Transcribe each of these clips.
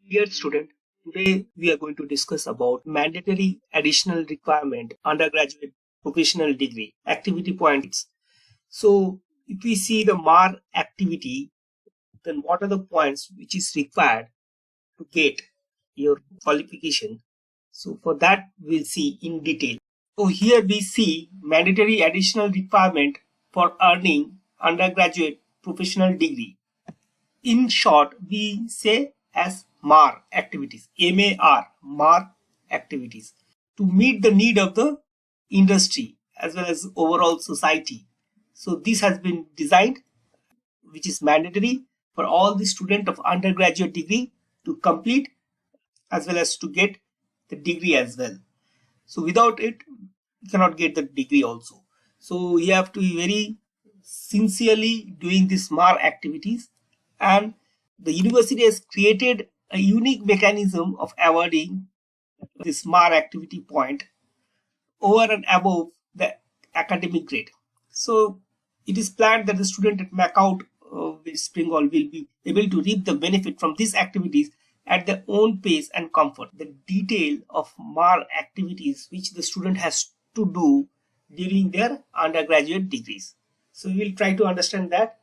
Dear student, today we are going to discuss about mandatory additional requirement undergraduate professional degree activity points. So if we see the MAR activity, then what are the points which is required to get your qualification? So for that we'll see in detail. So here we see mandatory additional requirement for earning undergraduate professional degree. In short, we say as MAR activities, MAR activities, to meet the need of the industry as well as overall society. So this has been designed, which is mandatory for all the student of undergraduate degree to complete as well as to get the degree as well. So without it, you cannot get the degree also. So you have to be very sincerely doing these MAR activities, and the university has created a unique mechanism of awarding this MAR activity point over and above the academic grade. So it is planned that the student at MAKAUT West Bengal will be able to reap the benefit from these activities at their own pace and comfort. The detail of MAR activities which the student has to do during their undergraduate degrees. So we will try to understand that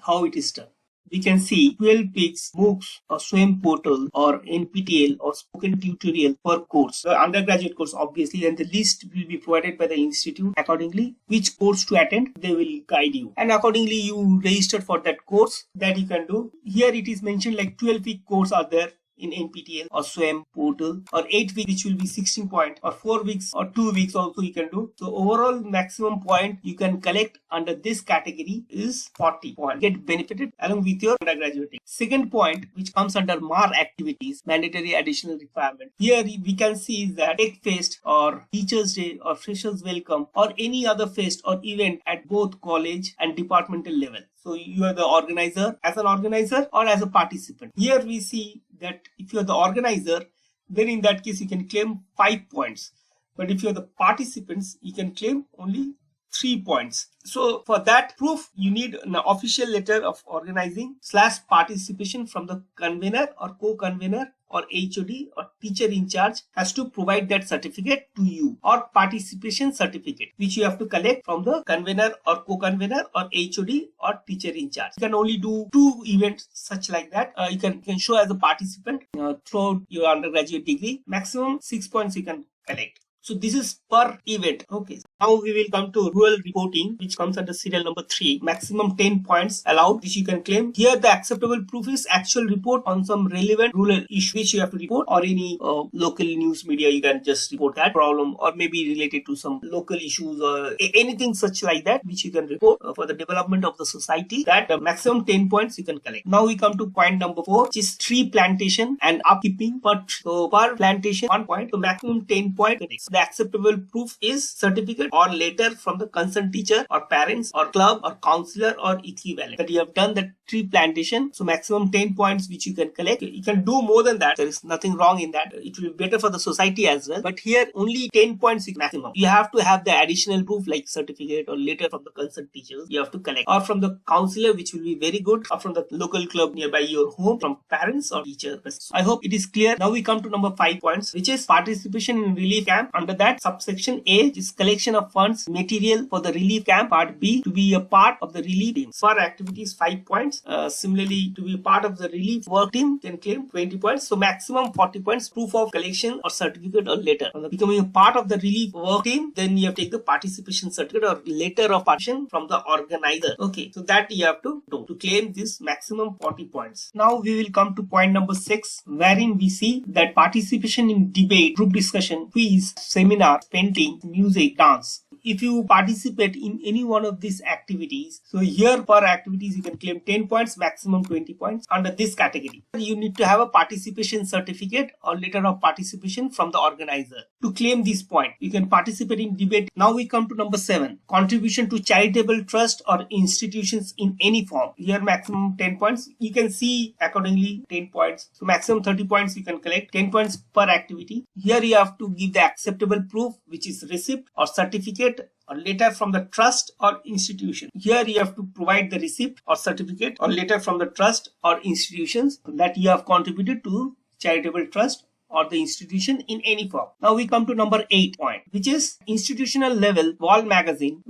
how it is done. We can see 12 peaks, MOOCs, or SWAYAM portal, or NPTEL, or spoken tutorial per course. The undergraduate course, obviously, and the list will be provided by the institute accordingly. Which course to attend, they will guide you. And accordingly, you register for that course that you can do. Here it is mentioned like 12-week course are there in NPTEL or SWAYAM portal, or 8 weeks, which will be 16 point, or 4 weeks or 2 weeks also you can do. So overall maximum point you can collect under this category is 40 points. Get benefited along with your undergraduate. Second point, which comes under MAR activities, mandatory additional requirement. Here we can see is that Tech Fest or Teachers Day or Freshers Welcome or any other fest or event at both college and departmental level. So you are the organizer, as an organizer or as a participant. Here we see that if you are the organizer, then in that case you can claim 5 points. But if you are the participants, you can claim only 3 points. So for that proof, you need an official letter of organizing / participation from the convener or co-convener or HOD or teacher in charge has to provide that certificate to you, or participation certificate, which you have to collect from the convener or co-convener or HOD or teacher in charge. You can only do 2 events such like that. You can show as a participant throughout your undergraduate degree. Maximum 6 points you can collect. So this is per event. Okay. Now we will come to rural reporting, which comes under serial number 3. Maximum 10 points allowed, which you can claim. Here the acceptable proof is actual report on some relevant rural issue which you have to report, or any local news media you can just report that problem, or maybe related to some local issues or anything such like that which you can report for the development of the society. That the maximum 10 points you can collect. Now we come to point number 4, which is tree plantation and upkeeping. So per plantation 1 point, so maximum 10 points. The acceptable proof is certificate or letter from the concerned teacher or parents or club or counselor or equivalent that you have done the tree plantation. So maximum 10 points which you can collect. You can do more than that. There is nothing wrong in that. It will be better for the society as well. But here only 10 points is maximum. You have to have the additional proof like certificate or letter from the concerned teachers you have to collect, or from the counselor, which will be very good, or from the local club nearby your home, from parents or teachers. I hope it is clear. Now we come to number 5 points, which is participation in relief camp. Under that, subsection A is collection of funds, material for the relief camp. Part B, to be a part of the relief team. For activities 5 points. Similarly, to be a part of the relief work team can claim 20 points. So maximum 40 points. Proof of collection or certificate or letter. For becoming a part of the relief work team, then you have to take the participation certificate or letter of participation from the organizer. Okay, so that you have to do to claim this maximum 40 points. Now we will come to point number 6, wherein we see that participation in debate, group discussion, quiz, seminar, painting, music, dance. If you participate in any one of these activities, so here per activities you can claim 10 points, maximum 20 points under this category. You need to have a participation certificate or letter of participation from the organizer to claim this point. You can participate in debate. Now we come to number 7, contribution to charitable trust or institutions in any form. Here maximum 10 points. You can see accordingly 10 points. So maximum 30 points you can collect, 10 points per activity. Here you have to give the acceptable proof, which is receipt or certificate or letter from the trust or institution. Here you have to provide the receipt or certificate or letter from the trust or institutions that you have contributed to charitable trust, or the institution in any form. Now we come to number 8 point, which is institutional level wall magazine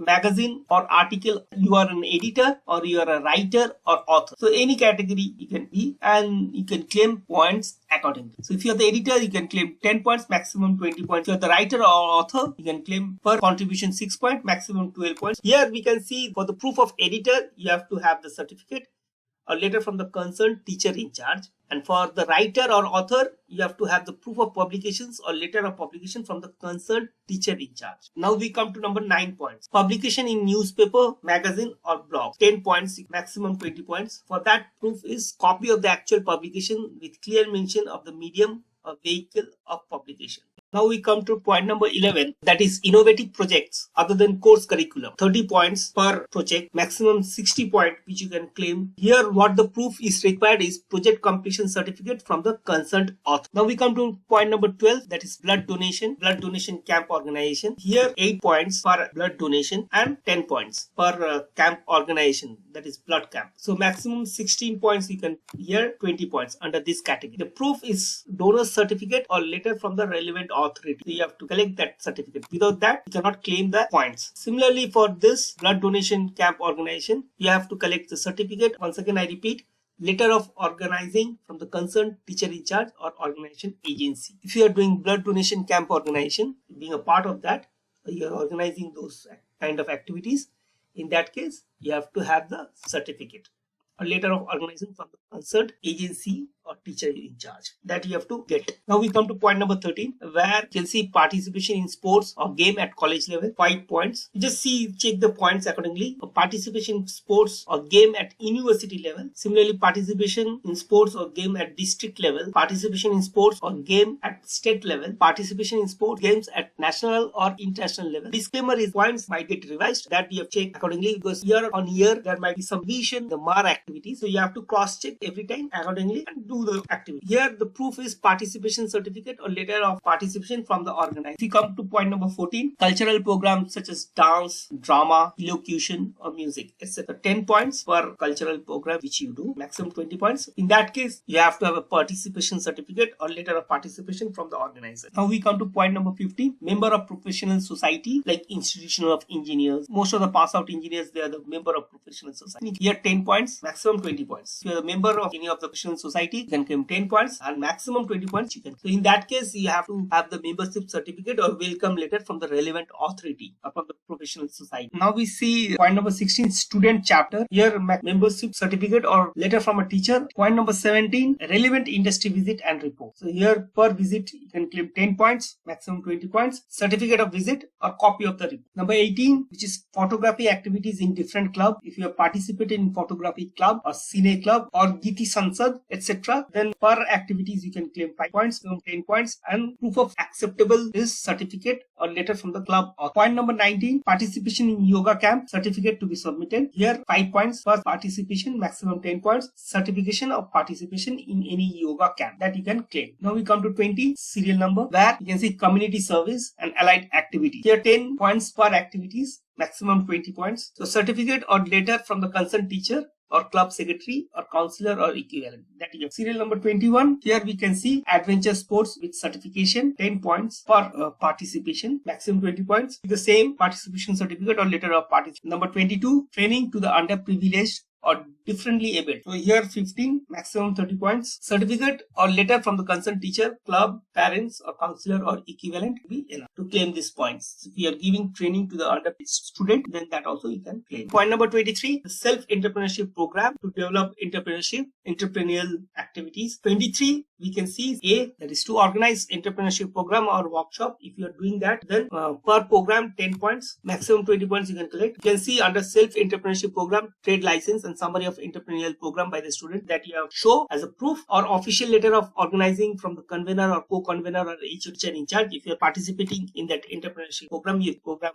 or article. You are an editor or you are a writer or author. So any category you can be, and you can claim points accordingly. So if you are the editor, you can claim 10 points, maximum 20 points. If you are the writer or author, you can claim per contribution 6 points, maximum 12 points. Here we can see for the proof of editor, you have to have the certificate or letter from the concerned teacher in charge. And for the writer or author, you have to have the proof of publications or letter of publication from the concerned teacher in charge. Now we come to number 9 points. Publication in newspaper, magazine or blog. 10 points, maximum 20 points. For that, proof is copy of the actual publication with clear mention of the medium or vehicle of publication. Now we come to point number 11, that is innovative projects other than course curriculum. 30 points per project, maximum 60 points which you can claim. Here what the proof is required is project completion certificate from the concerned author. Now we come to point number 12, that is blood donation camp organization. Here 8 points per blood donation and 10 points per camp organization, that is blood camp. So maximum 16 points you can, here 20 points under this category. The proof is donor certificate or letter from the relevant authority. So you have to collect that certificate. Without that, you cannot claim the points. Similarly, for this blood donation camp organization, you have to collect the certificate. Once again, I repeat, letter of organizing from the concerned teacher in charge or organization agency. If you are doing blood donation camp organization, being a part of that, you are organizing those kind of activities. In that case, you have to have the certificate or letter of organization from the concerned agency or teacher in charge, that you have to get. Now we come to point number 13, where you can see participation in sports or game at college level, 5 points. You just check the points accordingly. Participation in sports or game at university level. Similarly, participation in sports or game at district level, participation in sports or game at state level, participation in sports games at national or international level. Disclaimer is points might get revised, that you have checked accordingly, because year on year there might be some revision the MAR activity, so you have to cross check every time accordingly and do the activity. Here the proof is participation certificate or letter of participation from the organizer. If you come to point number 14, cultural programs such as dance, drama, elocution or music, etc. 10 points per cultural program which you do, maximum 20 points. In that case, you have to have a participation certificate or letter of participation from the organizer. Now we come to point number 15, member of professional society like Institution of Engineers. Most of the pass out engineers, they are the member of professional society. Here 10 points, maximum 20 points. If you are a member of any of the professional society, you can claim 10 points and maximum 20 points you can. So in that case, you have to have the membership certificate or welcome letter from the relevant authority or from the professional society. Now we see point number 16, student chapter. Here membership certificate or letter from a teacher. Point number 17, relevant industry visit and report. So here per visit you can claim 10 points, maximum 20 points, certificate of visit or copy of the report. Number 18, which is photography activities in different club. If you have participated in photography club or cine club or Giti Sansad, etc., then per activities you can claim 5 points, 10 points, and proof of acceptable is certificate or letter from the club. Point number 19, participation in yoga camp, certificate to be submitted. Here 5 points for participation, maximum 10 points, certification of participation in any yoga camp that you can claim. Now we come to 20, serial number, where you can see community service and allied activity. Here 10 points per activities, maximum 20 points. So certificate or letter from the concerned teacher or club secretary or counselor or equivalent, that is serial number 21. Here we can see adventure sports with certification, 10 points for participation, maximum 20 points. The same participation certificate or letter of participation. Number 22, training to the underprivileged or differently abled. So here 15, maximum 30 points. Certificate or letter from the concerned teacher, club, parents or counselor or equivalent will be enough to claim these points. If you are giving training to the underprivileged student, then that also you can claim. Point number 23, the self-entrepreneurship program to develop entrepreneurial activities. 23, we can see A, that is to organize entrepreneurship program or workshop. If you are doing that, then per program 10 points, maximum 20 points you can collect. You can see under self-entrepreneurship program, trade license and summary of entrepreneurial program by the student that you have show as a proof or official letter of organizing from the convener or co-convener or teacher in charge. If you are participating in that entrepreneurship program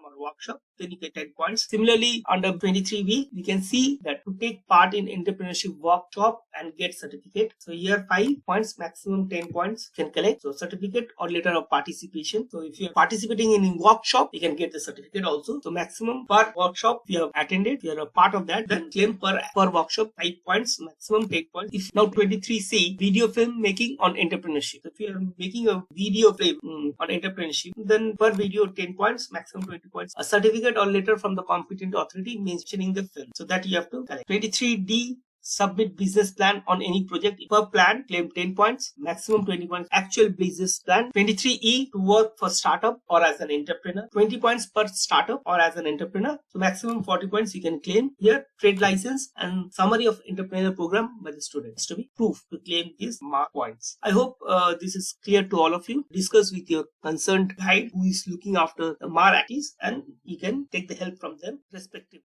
or workshop, then you get 10 points. Similarly, under 23B, we can see that to take part in entrepreneurship workshop and get certificate. So here 5 points, maximum maximum 10 points you can collect. So certificate or letter of participation. So if you are participating in workshop, you can get the certificate also. So maximum per workshop you have attended, if you are a part of that, then claim per workshop 5 points, maximum 10 points. If now 23C, video film making on entrepreneurship. If you are making a video film on entrepreneurship, then per video 10 points, maximum 20 points. A certificate or letter from the competent authority mentioning the film. So that you have to collect. 23D, submit business plan on any project. Per plan, claim 10 points, maximum 20 points. Actual business plan. 23E, to work for startup or as an entrepreneur. 20 points per startup or as an entrepreneur. So maximum 40 points you can claim. Here, trade license and summary of entrepreneur program by the students to be proof to claim these mark points. I hope this is clear to all of you. Discuss with your concerned guide who is looking after the MAR activities, and you can take the help from them respectively.